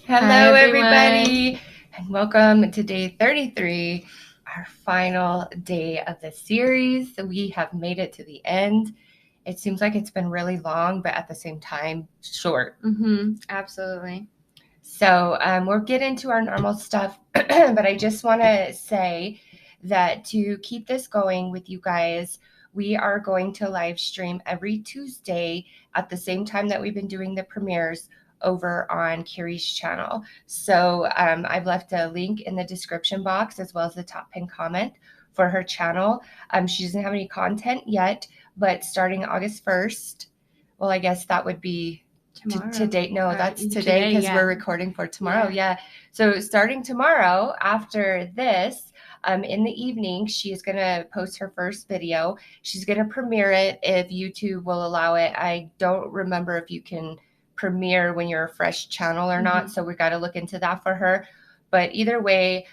Hello, everybody, and welcome to day 33, our final day of the series. We have made it to the end. It seems like it's been really long, but at the same time, short. Absolutely. So we'll get into our normal stuff, but I just want to say that to keep this going with you guys, we are going to live stream every Tuesday at the same time that we've been doing the premieres over on Carrie's channel. So I've left a link in the description box as well as the top pinned comment for her channel. She doesn't have any content yet, but starting August 1st, well, I guess that would be today. No, that's today because we're recording for tomorrow. Yeah. So starting tomorrow after this, in the evening, she is going to post her first video. She's going to premiere it if YouTube will allow it. I don't remember if you can premiere when you're a fresh channel or not. So we got to look into that for her. But either way,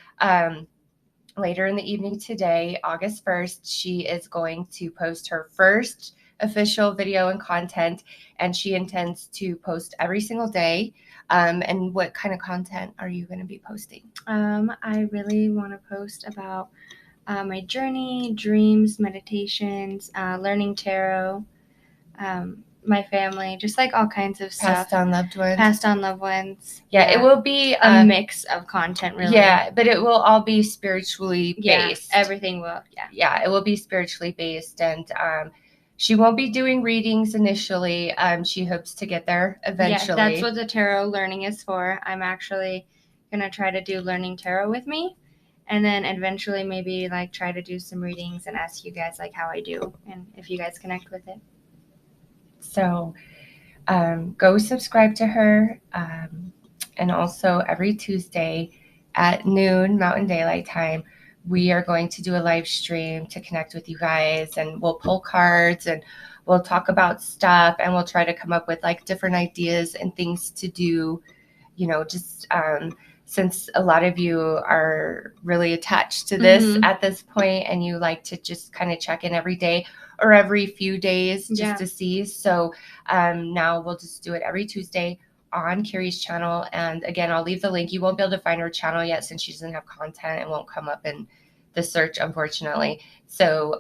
later in the evening today, August 1st, she is going to post her first official video and content, and she intends to post every single day. And what kind of content are you going to be posting? I really want to post about my journey, dreams, meditations, learning tarot, my family, just like all kinds of stuff. Passed on loved ones. Yeah, it will be a mix of content, really. Yeah, but it will all be spiritually based. Everything will. Yeah, it will be spiritually based, and she won't be doing readings initially. She hopes to get there eventually. Yeah, that's what the tarot learning is for. I'm actually going to try to do learning tarot with me, and then eventually maybe like try to do some readings and ask you guys like how I do and if you guys connect with it. So go subscribe to her, and also every Tuesday at noon Mountain Daylight Time, we are going to do a live stream to connect with you guys, and we'll pull cards and we'll talk about stuff, and we'll try to come up with like different ideas and things to do, just since a lot of you are really attached to this at this point, and you like to just kind of check in every day or every few days just to see. So now we'll just do it every Tuesday on Carrie's channel. And again, I'll leave the link. You won't be able to find her channel yet since she doesn't have content. It won't come up in the search, unfortunately. So,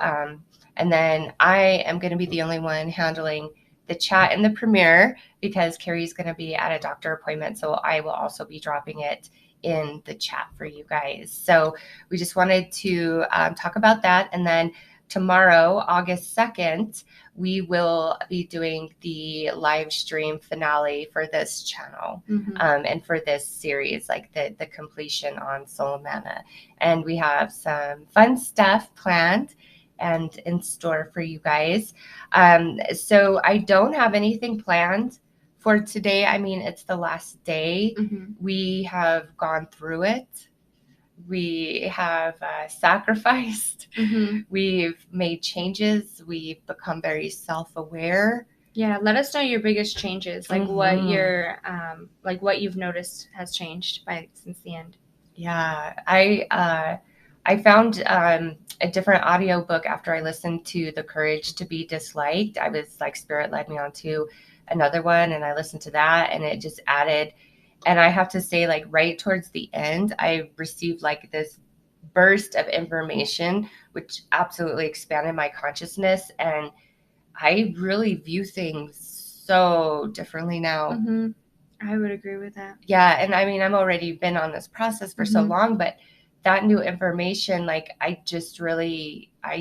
and then I am going to be the only one handling the chat in the premiere because Carrie's going to be at a doctor appointment. So I will also be dropping it in the chat for you guys. So we just wanted to talk about that. And then tomorrow, August 2nd, we will be doing the live stream finale for this channel and for this series, like the completion on Soul Mana. And we have some fun stuff planned and in store for you guys. So I don't have anything planned for today. I mean, it's the last day. We have gone through it. We have sacrificed. We've made changes. We've become very self-aware. Yeah, let us know your biggest changes, like what your what you've noticed has changed since the end. Yeah, I found a different audiobook after I listened to The Courage to Be Disliked. I was like, Spirit led me on to another one, and I listened to that, and it just added. And I have to say, like right towards the end, I received like this burst of information, which absolutely expanded my consciousness. And I really view things so differently now. I would agree with that. Yeah. And I mean, I've already been on this process for so long, but that new information, like I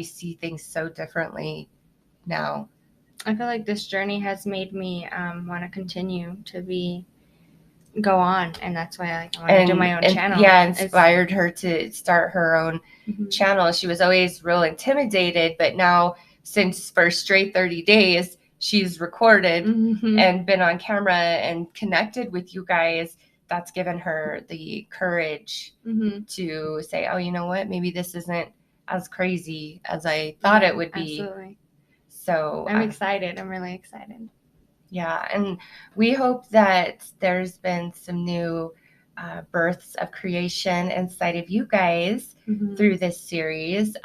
see things so differently now. I feel like this journey has made me want to continue to go on, and that's why I want to do my own channel. Yeah, inspired her to start her own channel. She was always real intimidated, but now since for straight 30 days, she's recorded and been on camera and connected with you guys. That's given her the courage to say, oh, you know what? Maybe this isn't as crazy as I thought it would be. Absolutely. So I'm excited. I'm really excited. Yeah, and we hope that there's been some new births of creation inside of you guys through this series.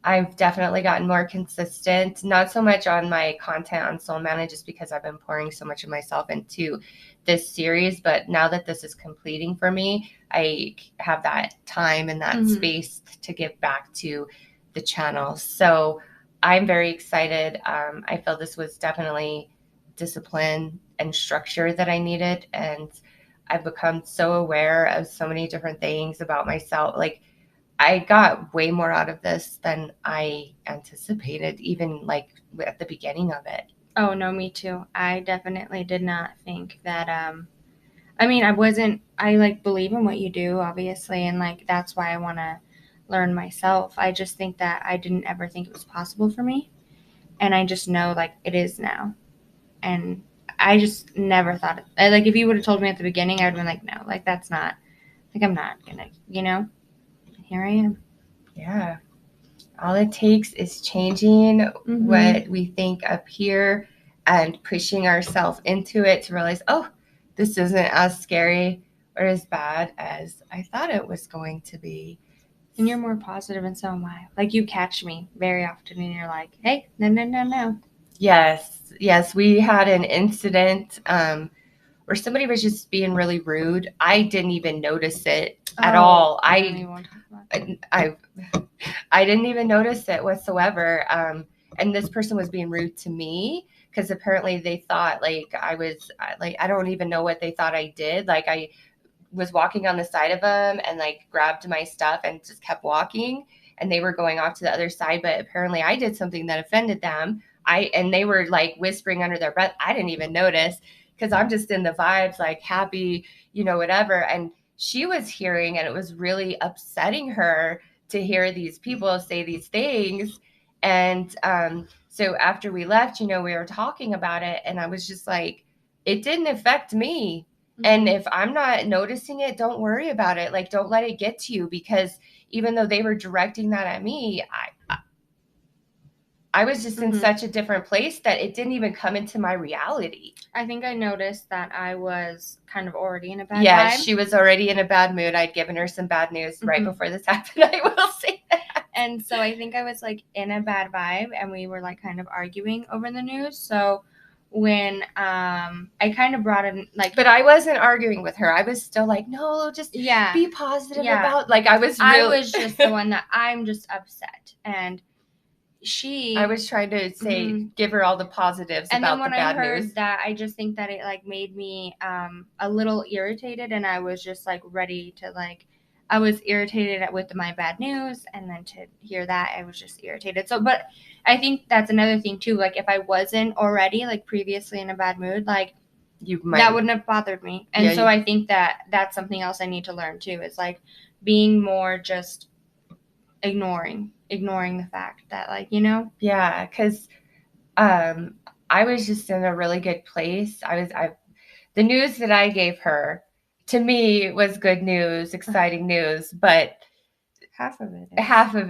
I've definitely gotten more consistent, not so much on my content on Soul Mana, just because I've been pouring so much of myself into this series. But now that this is completing for me, I have that time and that space to give back to the channel. So I'm very excited. I feel this was definitely discipline and structure that I needed. And I've become so aware of so many different things about myself. Like, I got way more out of this than I anticipated, even like at the beginning of it. Oh, no, me too. I definitely did not think that, I mean, I like believe in what you do, obviously, and like that's why I want to learn myself. I just think that I didn't ever think it was possible for me. And I just know like it is now. And I just never thought it. Like, if you would have told me at the beginning, I would have been like, no, like that's not, like I'm not gonna, And here I am. Yeah. All it takes is changing what we think up here and pushing ourselves into it to realize, oh, this isn't as scary or as bad as I thought it was going to be. And you're more positive, and so am I. Like, you catch me very often, and you're like, hey, no. Yes. We had an incident where somebody was just being really rude. I didn't even notice it at all. I didn't even notice it whatsoever. And this person was being rude to me because apparently they thought like I don't even know what they thought I did. Like, I was walking on the side of them and like grabbed my stuff and just kept walking, and they were going off to the other side, but apparently I did something that offended them. And they were like whispering under their breath. I didn't even notice because I'm just in the vibes, like happy, whatever. And she was hearing, and it was really upsetting her to hear these people say these things. And so after we left, we were talking about it, and I was just like, it didn't affect me. And if I'm not noticing it, don't worry about it. Like, don't let it get to you, because even though they were directing that at me, I was just in such a different place that it didn't even come into my reality. I think I noticed that I was kind of already in a bad Yeah, vibe. she was already in a bad mood. I'd given her some bad news right before this happened. I will say that. And so I think I was like in a bad vibe, and we were like kind of arguing over the news. So when I kind of brought in like, but I wasn't arguing with her. I was still like, no, just be positive about. Like, I was just the one that I'm just upset, and I was trying to say, give her all the positives and about then when the bad I heard news. that, I just think that it like made me a little irritated, and I was just like ready to like, I was irritated with my bad news, and then to hear that, I was just irritated. So, but I think that's another thing too. Like, if I wasn't already like previously in a bad mood, like that wouldn't have bothered me. And so I think that that's something else I need to learn too. Is like being more just ignoring the fact that, like, Yeah, because I was just in a really good place. The news that I gave her, to me, was good news, exciting news, but half of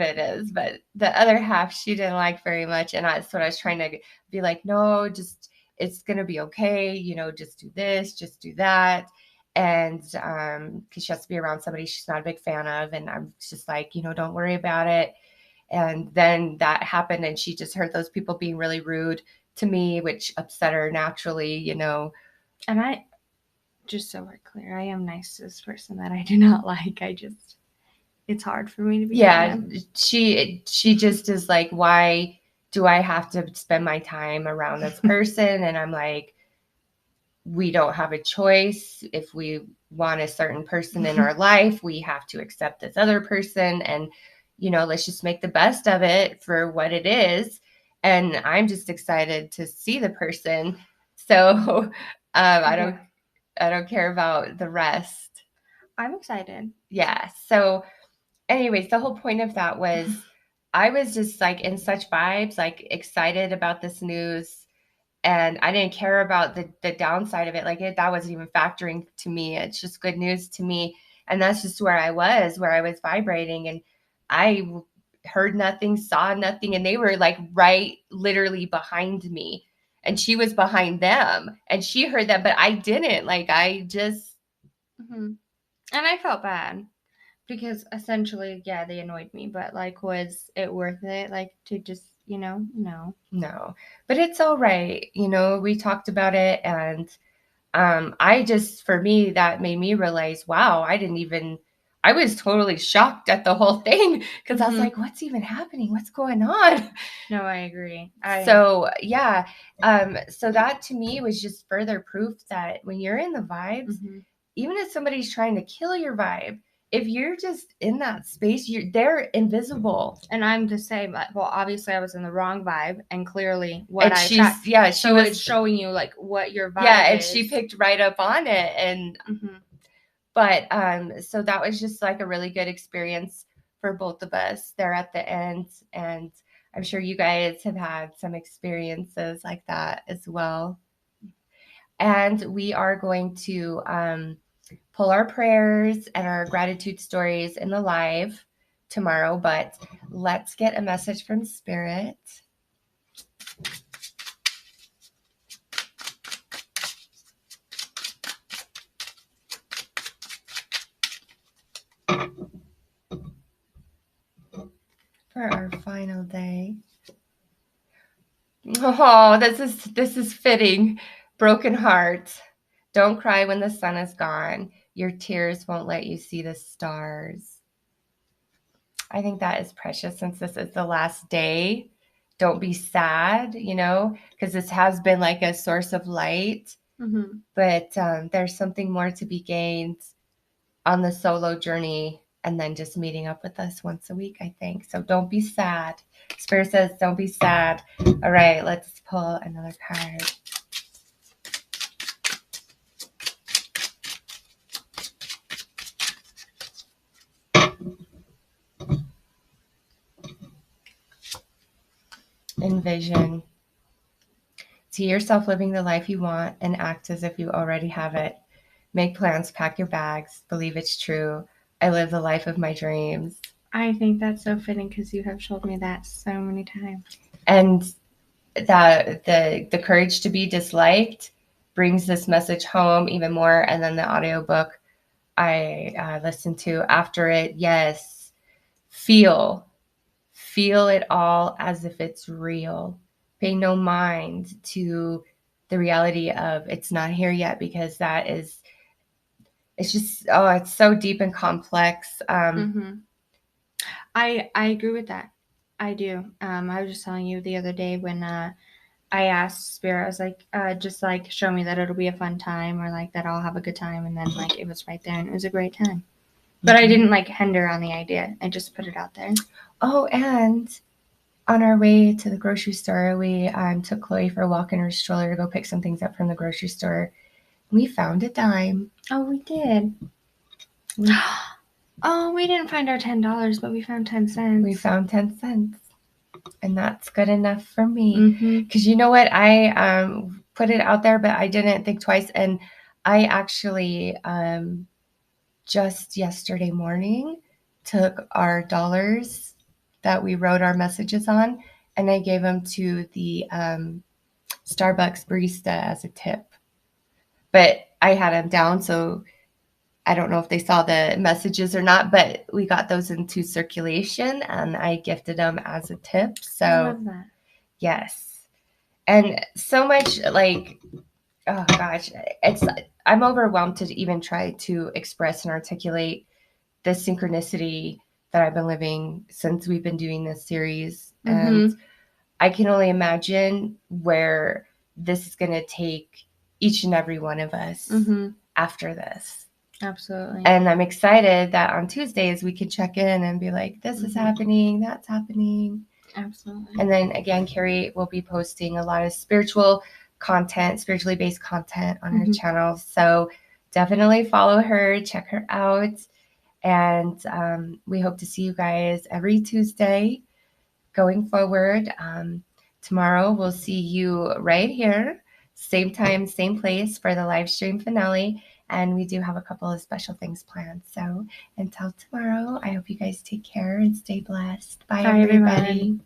it is. But the other half she didn't like very much. And that's what I was trying to be like, no, just, it's going to be okay. Just do this, just do that. And because she has to be around somebody she's not a big fan of. And I'm just like, don't worry about it. And then that happened, and she just heard those people being really rude to me, which upset her naturally. And I, just so we're clear, I am nice to this person that I do not like. It's hard for me to be. She just is like, why do I have to spend my time around this person? And I'm like, we don't have a choice. If we want a certain person in our life, we have to accept this other person, and let's just make the best of it for what it is. And I'm just excited to see the person. So I don't care about the rest. I'm excited. Yeah. So anyways, the whole point of that was I was just like in such vibes, like excited about this news. And I didn't care about the downside of it. Like, that wasn't even factoring to me. It's just good news to me. And that's just where I was vibrating. And I heard nothing, saw nothing. And they were like right literally behind me. And she was behind them. And she heard them, but I didn't. Like, I just. And I felt bad Because essentially, yeah, they annoyed me, but like, was it worth it? Like, to just, no. No, but it's all right. We talked about it, and I just, for me, that made me realize, wow, I was totally shocked at the whole thing because I was like, what's even happening? What's going on? No, I agree. So, yeah. So that to me was just further proof that when you're in the vibes, even if somebody's trying to kill your vibe, if you're just in that space, they're invisible. And I'm the same. Well, obviously, I was in the wrong vibe, and clearly, She was it's showing you like what your vibe and is. she picked right up on it, and but so that was just like a really good experience for both of us there at the end, and I'm sure you guys have had some experiences like that as well. And we are going to pull our prayers and our gratitude stories in the live tomorrow, but let's get a message from Spirit. For our final day. Oh, this is fitting. Broken heart. Don't cry when the sun is gone. Your tears won't let you see the stars. I think that is precious since this is the last day. Don't be sad, because this has been like a source of light. But there's something more to be gained on the solo journey and then just meeting up with us once a week, I think. So don't be sad. Spirit says, don't be sad. All right, let's pull another card. Envision. See yourself living the life you want and act as if you already have it. Make plans, pack your bags, believe it's true. I live the life of my dreams. I think that's so fitting because you have told me that so many times. And that the courage to be disliked brings this message home even more. And then the audiobook I listened to after it, yes, feel it all as if it's real. Pay no mind to the reality of it's not here yet, because it's just, it's so deep and complex. I agree with that. I do. I was just telling you the other day when I asked Spirit, I was like, just like show me that it'll be a fun time, or like that I'll have a good time, and then like it was right there and it was a great time. But I didn't like hinder on the idea. I just put it out there. Oh, and on our way to the grocery store, we took Chloe for a walk in her stroller to go pick some things up from the grocery store. We found a dime. Oh, we did. Oh, we didn't find our $10, but we found 10 cents. We found 10 cents. And that's good enough for me. Because you know what? I put it out there, but I didn't think twice. And I actually just yesterday morning took our dollars that we wrote our messages on, and I gave them to the Starbucks barista as a tip. But I had them down, so I don't know if they saw the messages or not, but we got those into circulation and I gifted them as a tip. So I love that. Yes. And so much like, oh gosh, I'm overwhelmed to even try to express and articulate the synchronicity that I've been living since we've been doing this series. And I can only imagine where this is going to take each and every one of us after this. Absolutely. And I'm excited that on Tuesdays we can check in and be like, this is happening, that's happening. Absolutely. And then again, Carrie will be posting a lot of spiritual content, spiritually based content on her channel. So definitely follow her, check her out. And we hope to see you guys every Tuesday going forward. Tomorrow we'll see you right here, same time, same place for the live stream finale. And we do have a couple of special things planned. So until tomorrow, I hope you guys take care and stay blessed. Bye everybody.